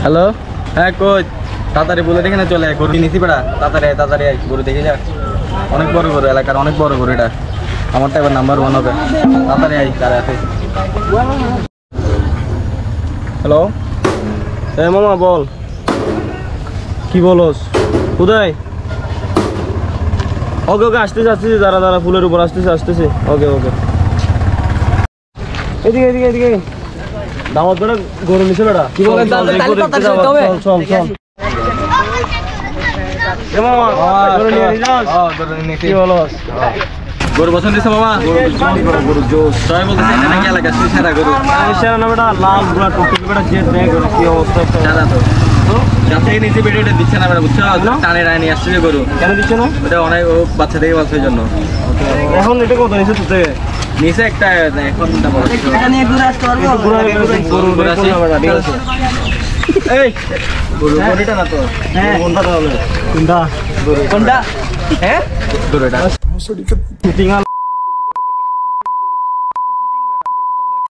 Hello, হ্যাঁ coach, তাড়াতাড়ি বলে দেখে না চলে গরু নিছি বেড়া, তাড়াতাড়ি গরু দেখে যা। অনেক বড় গরু, এলাকার অনেক বড় গরু এটা। আমারটা এবার নাম্বার 1 হবে। তাড়াতাড়ি আই, কারা আছে? হ্যালো, হ্যাঁ মামা বল, কি বলস? কোথায়? ওকে আসতেছি, দাঁড়া ফুলের উপর আসতেছি। ওকে এদিকে দাওয়াত বেড়া গরু নিছে বেড়া। কি বলে চল। গরু পছন্দ দিছে মামা? গরু জোস সবাই বলতেছে এটা নাকি এলাকা সেরা গরু। সেরা না বেটা, লাল পুরা টুকটুকি বেটা, জেট দেখ কি অবস্থা। সাদা তো থেকে নিচে বেড়ে দিচ্ছে না বেটা, বুঝছো? টানে নিয়ে আসছে যে গরু। কেন দিচ্ছে না? ওটা অনেক বাচ্চা থেকে বাচ্চার জন্য। এখন এটা কত নিচে তুলতে? নিচে একটা এখন এটা নিয়ে ঘুরে আসতে পারবো? ঘুরে আসি। এই গরু কোনটা না তো? হ্যাঁ কোনটা তাহলে? কোনটা? হ্যাঁ গরু এটা।